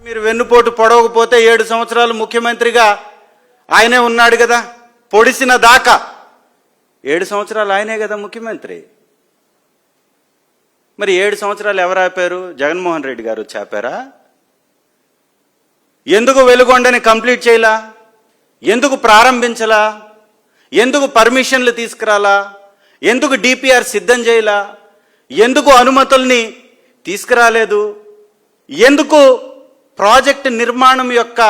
మీరు వెన్నుపోటు పొడవకపోతే 7 సంవత్సరాలు ముఖ్యమంత్రిగా ఆయనే ఉన్నాడు కదా, పొడిసిన దాకా 7 సంవత్సరాలు ఆయనే కదా ముఖ్యమంత్రి. మరి 7 సంవత్సరాలు ఎవరు ఆపారు? జగన్మోహన్ రెడ్డి గారు ఆపారా? ఎందుకు వెలుగొండని కంప్లీట్ చేయలా? ఎందుకు ప్రారంభించలా? ఎందుకు పర్మిషన్లు తీసుకురాలా? ఎందుకు డిపిఆర్ సిద్ధం చేయలా? ఎందుకు అనుమతుల్ని తీసుకురాలేదు? ఎందుకు ప్రాజెక్ట్ నిర్మాణం యొక్క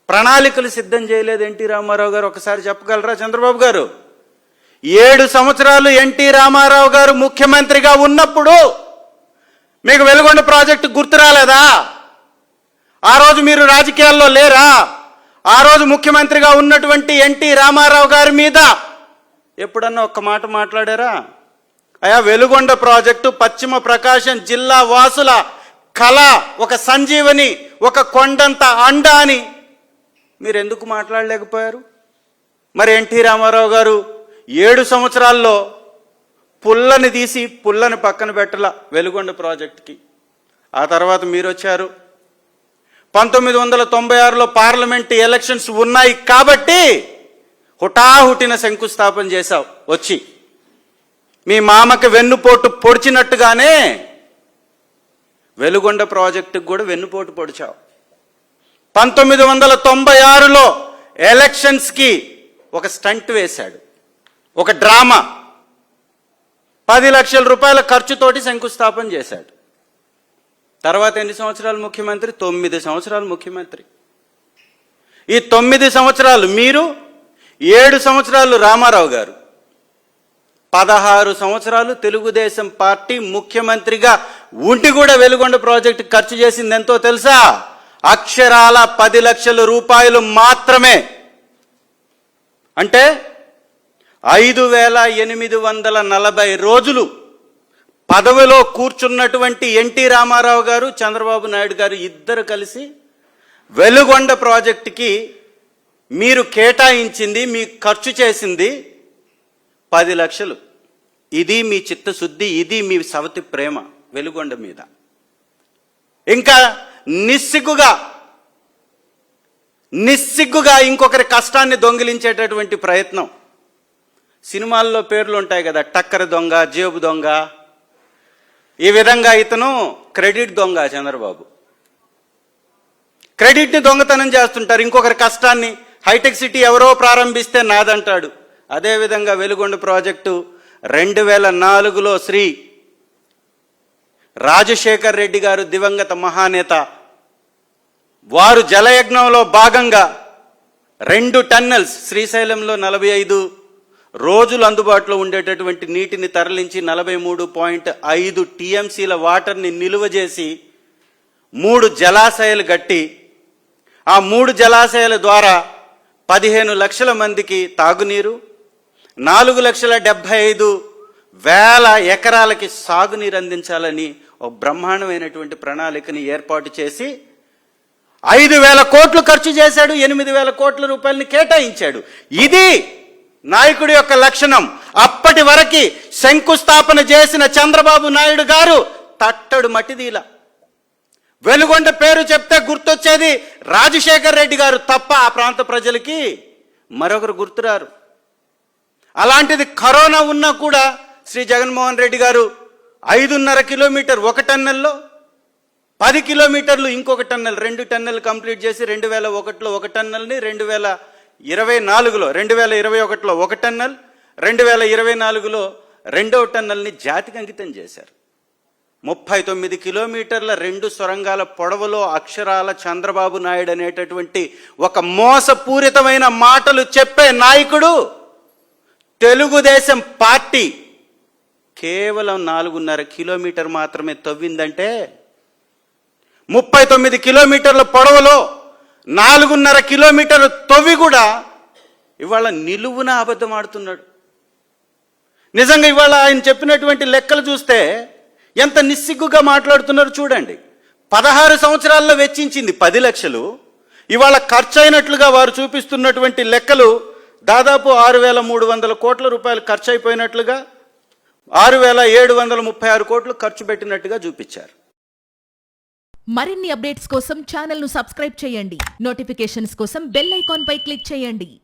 ప్రణాళికలు సిద్ధం చేయలేదు ఎన్టీ రామారావు గారు? ఒకసారి చెప్పగలరా చంద్రబాబు గారు? 7 సంవత్సరాలు ఎన్టీ రామారావు గారు ముఖ్యమంత్రిగా ఉన్నప్పుడు మీకు వెలుగొండ ప్రాజెక్టు గుర్తు రాలేదా? ఆ రోజు మీరు రాజకీయాల్లో లేరా? ఆ రోజు ముఖ్యమంత్రిగా ఉన్నటువంటి ఎన్టీ రామారావు గారి మీద ఎప్పుడన్నా ఒక్క మాట మాట్లాడారా? అయా, వెలుగొండ ప్రాజెక్టు పశ్చిమ ప్రకాశం జిల్లా వాసుల కళ, ఒక సంజీవని, ఒక కొండంత అండ అని మీరు ఎందుకు మాట్లాడలేకపోయారు? మరి ఎన్టీ రామారావు గారు 7 సంవత్సరాల్లో పుల్లని తీసి పుల్లని పక్కన పెట్టల వెలుగొండ ప్రాజెక్టుకి. ఆ తర్వాత మీరు వచ్చారు. 1996లో పార్లమెంట్ ఎలక్షన్స్ ఉన్నాయి కాబట్టి హుటాహుటిన శంకుస్థాపన చేశావు. వచ్చి మీ మామకి వెన్నుపోటు పొడిచినట్టుగానే వెలుగొండ ప్రాజెక్టుకు కూడా వెన్నుపోటు పొడిచావు. 1996లో ఎలక్షన్స్కి ఒక స్టంట్ వేశాడు, ఒక డ్రామా. 10 లక్షల రూపాయల ఖర్చుతోటి శంకుస్థాపన చేశాడు. తర్వాత ఎన్ని సంవత్సరాలు ముఖ్యమంత్రి? 9 సంవత్సరాలు ముఖ్యమంత్రి. ఈ 9 సంవత్సరాలు మీరు, 7 సంవత్సరాలు రామారావు గారు, 16 సంవత్సరాలు తెలుగుదేశం పార్టీ ముఖ్యమంత్రిగా ఉండి కూడా వెలుగొండ ప్రాజెక్టు ఖర్చు చేసింది ఎంతో తెలుసా? అక్షరాల 10 లక్షల రూపాయలు మాత్రమే. అంటే 5840 రోజులు పదవిలో కూర్చున్నటువంటి ఎన్టీ రామారావు గారు, చంద్రబాబు నాయుడు గారు ఇద్దరు కలిసి వెలుగొండ ప్రాజెక్టుకి మీరు కేటాయించింది, మీ ఖర్చు చేసింది 10 లక్షలు. ఇది మీ చిత్తశుద్ధి, ఇది మీ సవతి ప్రేమ వెలుగొండ మీద. ఇంకా నిస్సిగ్గుగా ఇంకొకరి కష్టాన్ని దొంగిలించేటటువంటి ప్రయత్నం. సినిమాల్లో పేర్లు ఉంటాయి కదా, టక్కర దొంగ, జేబు దొంగ. ఈ విధంగా ఇతను క్రెడిట్ దొంగ. చంద్రబాబు క్రెడిట్ని దొంగతనం చేస్తుంటారు. ఇంకొకరి కష్టాన్ని, హైటెక్ సిటీ ఎవరో ప్రారంభిస్తే నాదంటాడు. అదేవిధంగా వెలుగొండ ప్రాజెక్టు 2004లో శ్రీ రాజశేఖర్ రెడ్డి గారు, దివంగత మహానేత, వారు జలయజ్ఞంలో భాగంగా 2 టన్నెల్స్, శ్రీశైలంలో 45 రోజులు అందుబాటులో ఉండేటటువంటి నీటిని తరలించి 43.5 టీఎంసీల వాటర్ని నిలువ చేసి 3 జలాశయాలు కట్టి, ఆ 3 జలాశయాల ద్వారా 15 లక్షల మందికి తాగునీరు, 4,75,000 ఎకరాలకి సాగునీరు అందించాలని ఒక బ్రహ్మాండమైనటువంటి ప్రణాళికని ఏర్పాటు చేసి 5,000 కోట్లు ఖర్చు చేశాడు. 8,000 కోట్ల రూపాయలని కేటాయించాడు. ఇది నాయకుడి యొక్క లక్షణం. అప్పటి వరకు శంకుస్థాపన చేసిన చంద్రబాబు నాయుడు గారు తట్టడు మట్టిదీలా. వెలుగొండ పేరు చెప్తే గుర్తొచ్చేది రాజశేఖర్ రెడ్డి గారు తప్ప ఆ ప్రాంత ప్రజలకి మరొకరు గుర్తురారు. అలాంటిది కరోనా ఉన్నా కూడా శ్రీ జగన్మోహన్ రెడ్డి గారు 5.5 కిలోమీటర్ ఒక టన్నెల్లో, 10 కిలోమీటర్లు ఇంకొక టన్నెల్, 2 టన్నెల్ కంప్లీట్ చేసి 2001లో ఒక టన్నెల్ని, 2021లో ఒక టన్నెల్, 2024లో 2వ టన్నెల్ని జాతికి అంకితం చేశారు. 39 కిలోమీటర్ల 2 సొరంగాల పొడవులో అక్షరాల చంద్రబాబు నాయుడు అనేటటువంటి ఒక మోసపూరితమైన మాటలు చెప్పే నాయకుడు తెలుగుదేశం పార్టీ కేవలం 4.5 కిలోమీటర్ మాత్రమే తవ్విందంటే, 39 కిలోమీటర్ల పొడవులో 4.5 కిలోమీటర్లు తవ్వి కూడా ఇవాళ నిలువున అబద్ధం ఆడుతున్నాడు. నిజంగా ఇవాళ ఆయన చెప్పినటువంటి లెక్కలు చూస్తే ఎంత నిస్సిగ్గుగా మాట్లాడుతున్నారు చూడండి. 16 సంవత్సరాల్లో వెచ్చించింది 10 లక్షలు. ఇవాళ ఖర్చు అయినట్లుగా వారు చూపిస్తున్నటువంటి లెక్కలు దాదాపు 6,300 కోట్ల రూపాయలు ఖర్చు అయిపోయినట్లుగా, 6,736 కోట్లు ఖర్చు పెట్టినట్టుగా చూపించారు. మరిన్ని అప్డేట్స్ కోసం ఛానల్ ను సబ్స్క్రైబ్ చేయండి. నోటిఫికేషన్స్ కోసం బెల్ ఐకాన్ పై క్లిక్ చేయండి.